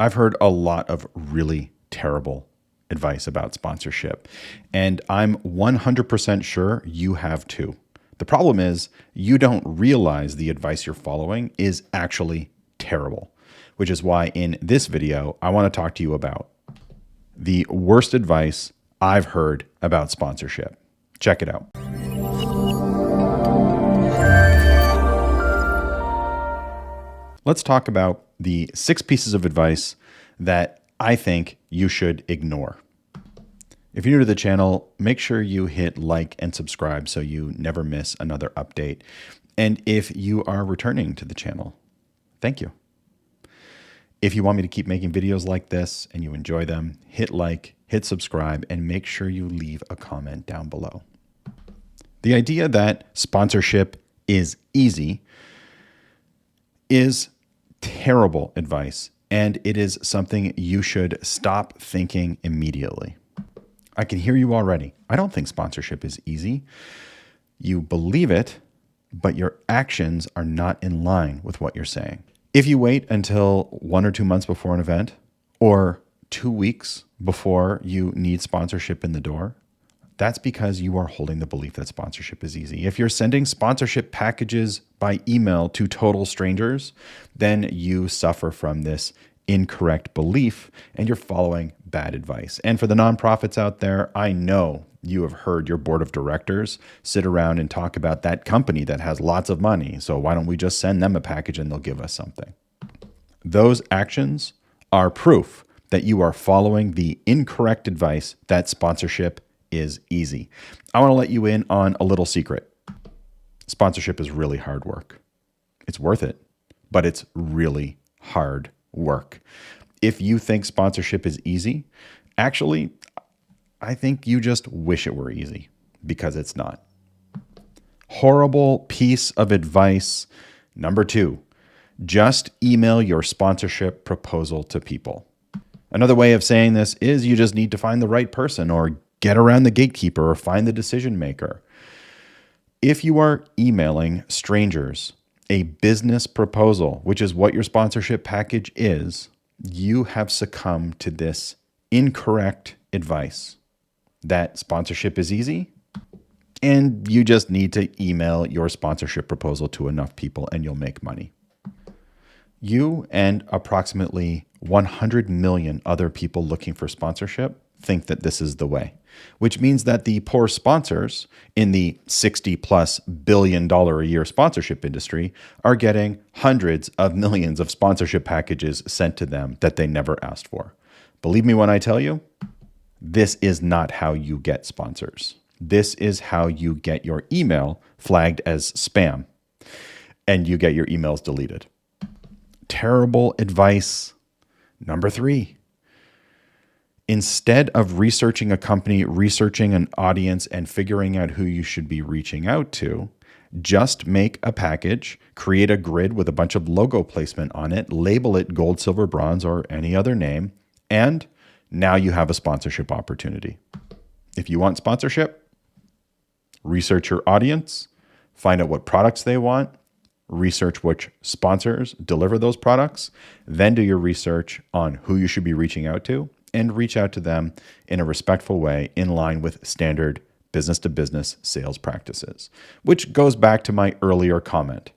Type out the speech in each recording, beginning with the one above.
I've heard a lot of really terrible advice about sponsorship, and I'm 100% sure you have too. The problem is you don't realize the advice you're following is actually terrible, which is why in this video, I want to talk to you about the worst advice I've heard about sponsorship. Check it out. Let's talk about the 6 pieces of advice that I think you should ignore. If you're new to the channel, make sure you hit like and subscribe so you never miss another update. And if you are returning to the channel, thank you. If you want me to keep making videos like this and you enjoy them, hit like, hit subscribe, and make sure you leave a comment down below. The idea that sponsorship is easy is terrible advice, and it is something you should stop thinking immediately. I can hear you already. I don't think sponsorship is easy. You believe it, but your actions are not in line with what you're saying. If you wait until 1 or 2 months before an event, or 2 weeks before you need sponsorship in the door, that's because you are holding the belief that sponsorship is easy. If you're sending sponsorship packages by email to total strangers, then you suffer from this incorrect belief and you're following bad advice. And for the nonprofits out there, I know you have heard your board of directors sit around and talk about that company that has lots of money. So why don't we just send them a package and they'll give us something? Those actions are proof that you are following the incorrect advice that sponsorship is easy. I want to let you in on a little secret. Sponsorship is really hard work. It's worth it, but it's really hard work. If you think sponsorship is easy, actually, I think you just wish it were easy because it's not. Horrible piece of advice. Number 2, just email your sponsorship proposal to people. Another way of saying this is you just need to find the right person or get around the gatekeeper or find the decision maker. If you are emailing strangers a business proposal, which is what your sponsorship package is, you have succumbed to this incorrect advice that sponsorship is easy and you just need to email your sponsorship proposal to enough people and you'll make money. You and approximately 100 million other people looking for sponsorship think that this is the way, which means that the poor sponsors in the $60+ billion a year sponsorship industry are getting hundreds of millions of sponsorship packages sent to them that they never asked for. Believe me when I tell you, this is not how you get sponsors. This is how you get your email flagged as spam and you get your emails deleted. Terrible advice. Number 3. Instead of researching a company, researching an audience, and figuring out who you should be reaching out to, just make a package, create a grid with a bunch of logo placement on it, label it gold, silver, bronze, or any other name, and now you have a sponsorship opportunity. If you want sponsorship, research your audience, find out what products they want, research which sponsors deliver those products, then do your research on who you should be reaching out to, and reach out to them in a respectful way in line with standard business-to-business sales practices, which goes back to my earlier comment.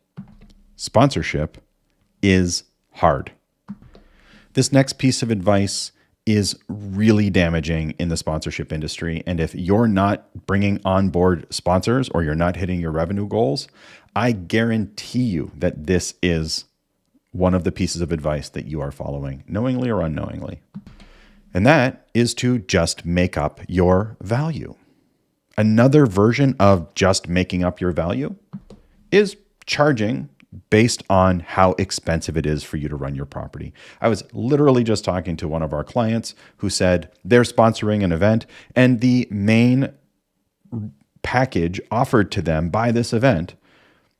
Sponsorship is hard. This next piece of advice is really damaging in the sponsorship industry. And if you're not bringing on board sponsors or you're not hitting your revenue goals, I guarantee you that this is one of the pieces of advice that you are following, knowingly or unknowingly. And that is to just make up your value. Another version of just making up your value is charging based on how expensive it is for you to run your property. I was literally just talking to one of our clients who said they're sponsoring an event and the main package offered to them by this event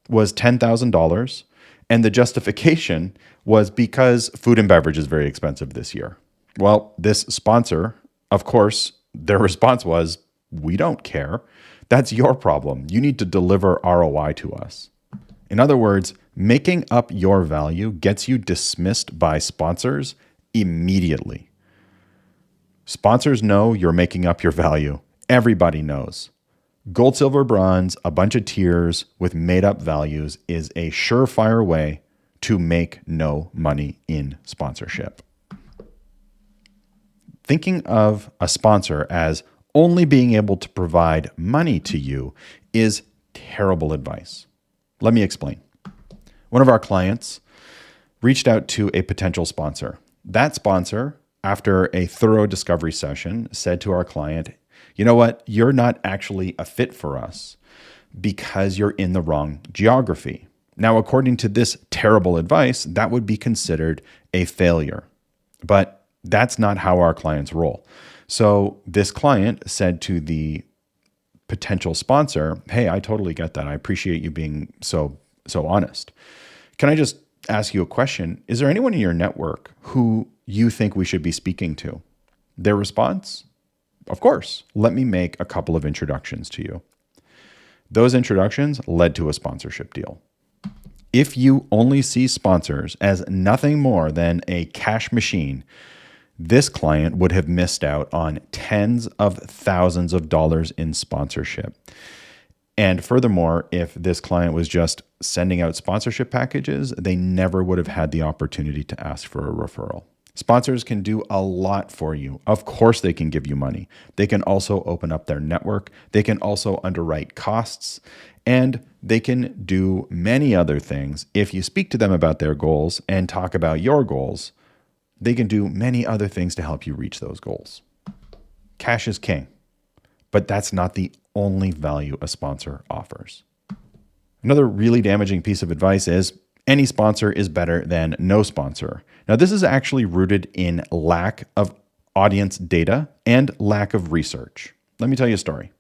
was $10,000. And the justification was because food and beverage is very expensive this year. Well, this sponsor, of course, their response was, we don't care. That's your problem. You need to deliver ROI to us. In other words, making up your value gets you dismissed by sponsors immediately. Sponsors know you're making up your value. Everybody knows. Gold, silver, bronze, a bunch of tiers with made up values is a surefire way to make no money in sponsorship. Thinking of a sponsor as only being able to provide money to you is terrible advice. Let me explain. One of our clients reached out to a potential sponsor. That sponsor, after a thorough discovery session, said to our client, you know what? You're not actually a fit for us because you're in the wrong geography. Now, according to this terrible advice, that would be considered a failure. But that's not how our clients roll. So this client said to the potential sponsor, hey, I totally get that. I appreciate you being so honest. Can I just ask you a question? Is there anyone in your network who you think we should be speaking to? Their response? Of course. Let me make a couple of introductions to you. Those introductions led to a sponsorship deal. If you only see sponsors as nothing more than a cash machine, this client would have missed out on tens of thousands of dollars in sponsorship. And furthermore, if this client was just sending out sponsorship packages, they never would have had the opportunity to ask for a referral. Sponsors can do a lot for you. Of course, they can give you money. They can also open up their network. They can also underwrite costs. And they can do many other things. If you speak to them about their goals and talk about your goals, they can do many other things to help you reach those goals. Cash is king, but that's not the only value a sponsor offers. Another really damaging piece of advice is any sponsor is better than no sponsor. Now, this is actually rooted in lack of audience data and lack of research. Let me tell you a story.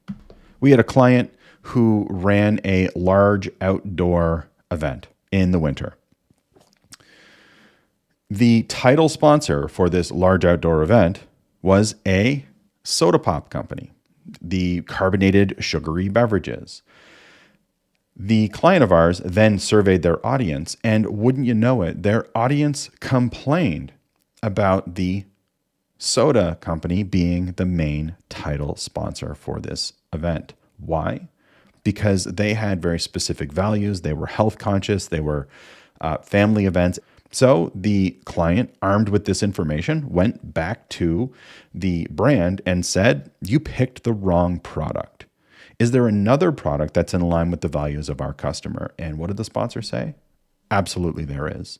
We had a client who ran a large outdoor event in the winter. The title sponsor for this large outdoor event was a soda pop company, the carbonated sugary beverages. The client of ours then surveyed their audience, and wouldn't you know it, their audience complained about the soda company being the main title sponsor for this event. Why? Because they had very specific values. They were health conscious. They were family events. So the client, armed with this information, went back to the brand and said, you picked the wrong product. Is there another product that's in line with the values of our customer? And what did the sponsor say? Absolutely, there is.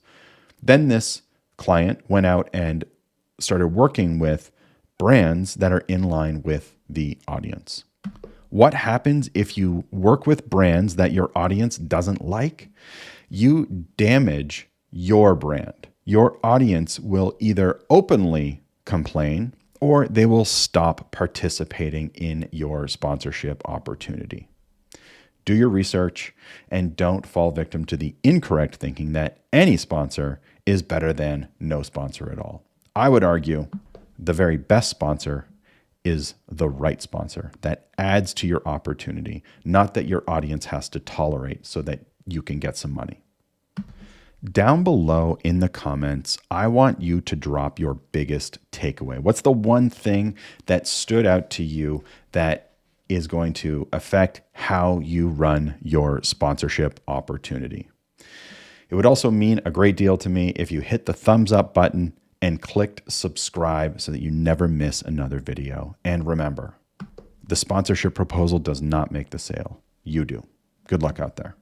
Then this client went out and started working with brands that are in line with the audience. What happens if you work with brands that your audience doesn't like? You damage your brand. Your audience will either openly complain or they will stop participating in your sponsorship opportunity. Do your research and don't fall victim to the incorrect thinking that any sponsor is better than no sponsor at all. I would argue the very best sponsor is the right sponsor that adds to your opportunity, not that your audience has to tolerate so that you can get some money. Down below in the comments, I want you to drop your biggest takeaway. What's the one thing that stood out to you that is going to affect how you run your sponsorship opportunity? It would also mean a great deal to me if you hit the thumbs up button and clicked subscribe so that you never miss another video. And remember, the sponsorship proposal does not make the sale. You do. Good luck out there.